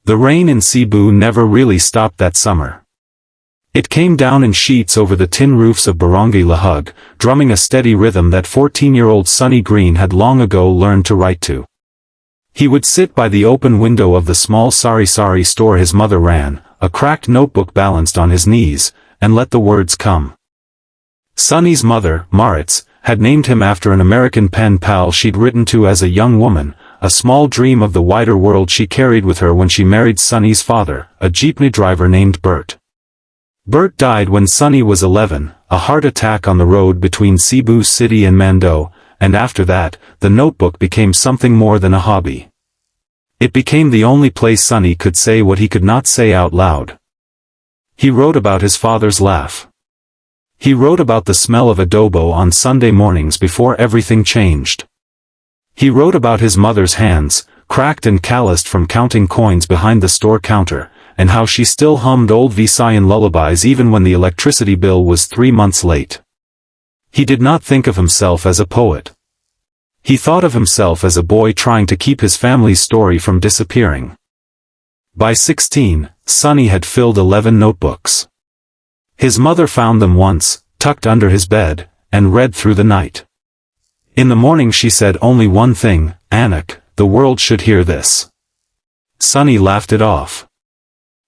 The rain in Cebu never really stopped that summer. It came down in sheets over the tin roofs of Barangay Lahug, drumming a steady rhythm that 14-year-old Sonny Green had long ago learned to write to. He would sit by the open window of the small sari-sari store his mother ran, a cracked notebook balanced on his knees, and let the words come. Sonny's mother, Maritz, had named him after an American pen pal she'd written to as a young woman, a small dream of the wider world she carried with her when she married Sonny's father, a jeepney driver named Bert. Bert died when Sonny was 11, a heart attack on the road between Cebu City and Mando, and after that, the notebook became something more than a hobby. It became the only place Sonny could say what he could not say out loud. He wrote about his father's laugh. He wrote about the smell of adobo on Sunday mornings before everything changed. He wrote about his mother's hands, cracked and calloused from counting coins behind the store counter, and how she still hummed old Visayan lullabies even when the electricity bill was 3 months late. He did not think of himself as a poet. He thought of himself as a boy trying to keep his family's story from disappearing. By 16, Sonny had filled 11 notebooks. His mother found them once, tucked under his bed, and read through the night. In the morning she said only one thing, "Anak, the world should hear this." Sonny laughed it off.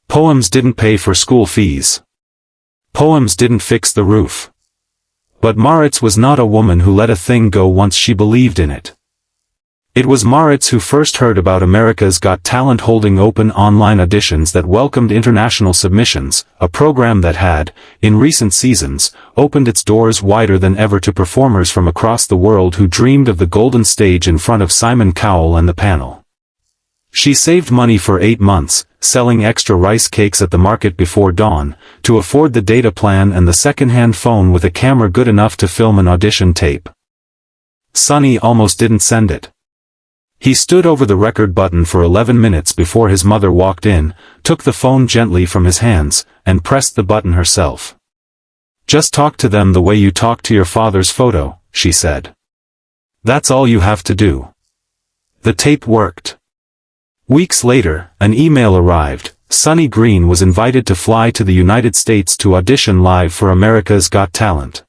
Poems didn't pay for school fees. Poems didn't fix the roof. But Maritz was not a woman who let a thing go once she believed in it. It was Maritz who first heard about America's Got Talent holding open online auditions that welcomed international submissions, a program that had, in recent seasons, opened its doors wider than ever to performers from across the world who dreamed of the golden stage in front of Simon Cowell and the panel. She saved money for 8 months, selling extra rice cakes at the market before dawn, to afford the data plan and the second-hand phone with a camera good enough to film an audition tape. Sonny almost didn't send it. He stood over the record button for 11 minutes before his mother walked in, took the phone gently from his hands, and pressed the button herself. "Just talk to them the way you talk to your father's photo," she said. "That's all you have to do." The tape worked. Weeks later, an email arrived. Sonny Green was invited to fly to the United States to audition live for America's Got Talent.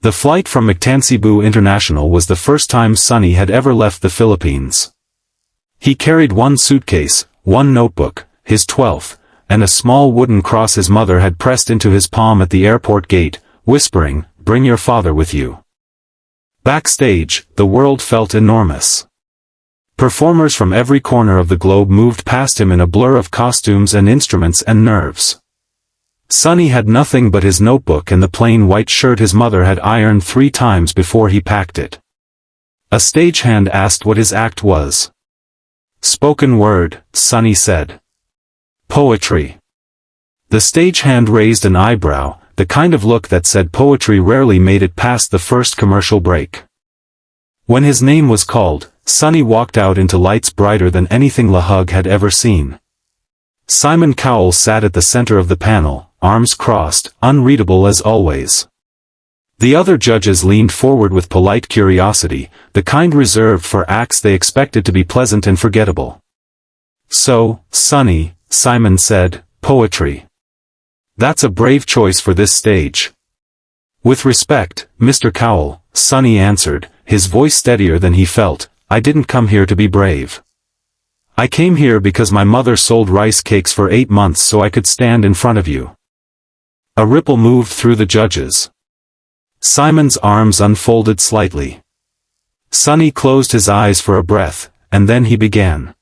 The flight from Cebu International was the first time Sonny had ever left the Philippines. He carried one suitcase, one notebook, his 12th, and a small wooden cross his mother had pressed into his palm at the airport gate, whispering, "Bring your father with you." Backstage, the world felt enormous. Performers from every corner of the globe moved past him in a blur of costumes and instruments and nerves. Sonny had nothing but his notebook and the plain white shirt his mother had ironed 3 times before he packed it. A stagehand asked what his act was. "Spoken word," Sonny said. "Poetry." The stagehand raised an eyebrow, the kind of look that said poetry rarely made it past the first commercial break. When his name was called, Sonny walked out into lights brighter than anything Lahug had ever seen. Simon Cowell sat at the center of the panel, arms crossed, unreadable as always. The other judges leaned forward with polite curiosity, the kind reserved for acts they expected to be pleasant and forgettable. "So, Sonny," Simon said, "poetry. That's a brave choice for this stage." "With respect, Mr. Cowell," Sonny answered, his voice steadier than he felt, "I didn't come here to be brave. I came here because my mother sold rice cakes for 8 months so I could stand in front of you." A ripple moved through the judges. Simon's arms unfolded slightly. Sonny closed his eyes for a breath, and then he began.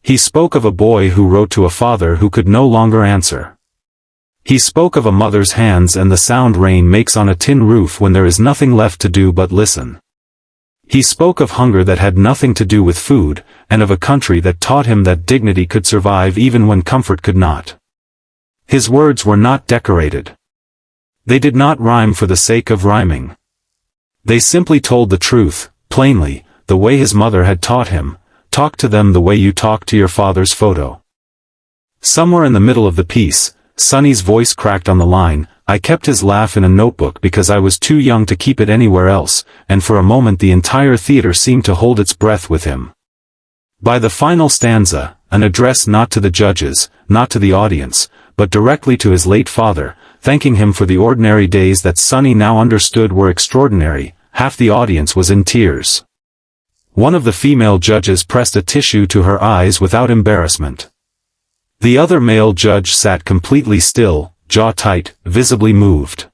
He spoke of a boy who wrote to a father who could no longer answer. He spoke of a mother's hands and the sound rain makes on a tin roof when there is nothing left to do but listen. He spoke of hunger that had nothing to do with food, and of a country that taught him that dignity could survive even when comfort could not. His words were not decorated. They did not rhyme for the sake of rhyming. They simply told the truth, plainly, the way his mother had taught him, talk to them the way you talk to your father's photo. Somewhere in the middle of the piece, Sonny's voice cracked on the line, "I kept his laugh in a notebook because I was too young to keep it anywhere else," and for a moment the entire theater seemed to hold its breath with him. By the final stanza, an address not to the judges, not to the audience, but directly to his late father, thanking him for the ordinary days that Sonny now understood were extraordinary. Half the audience was in tears. One of the female judges pressed a tissue to her eyes without embarrassment. The other male judge sat completely still, jaw tight, visibly moved.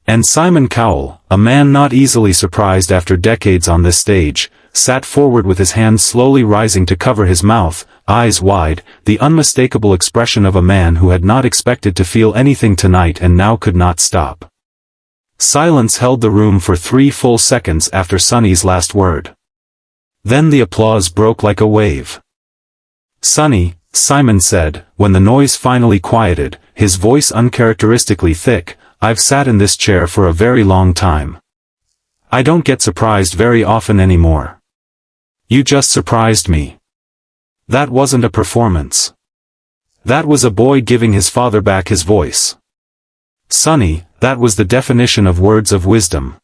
And Simon Cowell, a man not easily surprised after decades on this stage, sat forward with his hands slowly rising to cover his mouth, eyes wide, the unmistakable expression of a man who had not expected to feel anything tonight and now could not stop. Silence held the room for 3 full seconds after Sonny's last word. Then the applause broke like a wave. "Sonny," Simon said, when the noise finally quieted, his voice uncharacteristically thick, "I've sat in this chair for a very long time. I don't get surprised very often anymore. You just surprised me. That wasn't a performance. That was a boy giving his father back his voice. Sonny, that was the definition of words of wisdom."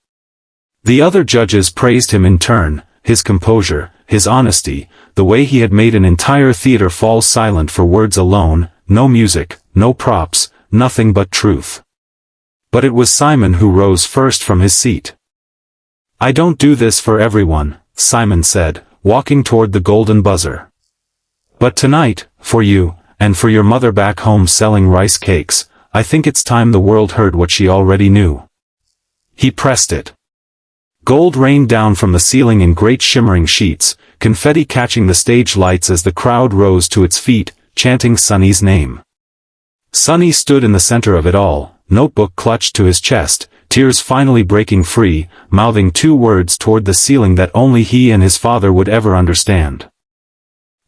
The other judges praised him in turn, his composure, his honesty, the way he had made an entire theater fall silent for words alone, no music, no props, nothing but truth. But it was Simon who rose first from his seat. "I don't do this for everyone," Simon said, walking toward the golden buzzer. "But tonight, for you, and for your mother back home selling rice cakes, I think it's time the world heard what she already knew." He pressed it. Gold rained down from the ceiling in great shimmering sheets, confetti catching the stage lights as the crowd rose to its feet, chanting Sonny's name. Sonny stood in the center of it all, notebook clutched to his chest, tears finally breaking free, mouthing 2 words toward the ceiling that only he and his father would ever understand.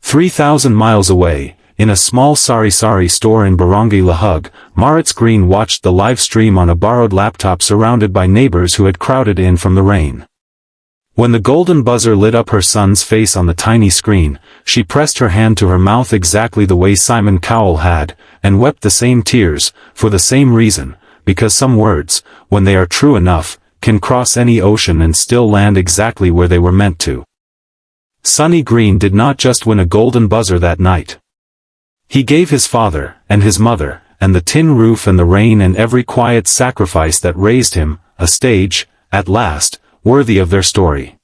3,000 miles away, in a small sari store in Barangay Lahug, Moritz Green watched the live stream on a borrowed laptop surrounded by neighbors who had crowded in from the rain. When the golden buzzer lit up her son's face on the tiny screen, she pressed her hand to her mouth exactly the way Simon Cowell had, and wept the same tears, for the same reason, because some words, when they are true enough, can cross any ocean and still land exactly where they were meant to. Sonny Green did not just win a golden buzzer that night. He gave his father, and his mother, and the tin roof and the rain and every quiet sacrifice that raised him, a stage, at last, worthy of their story.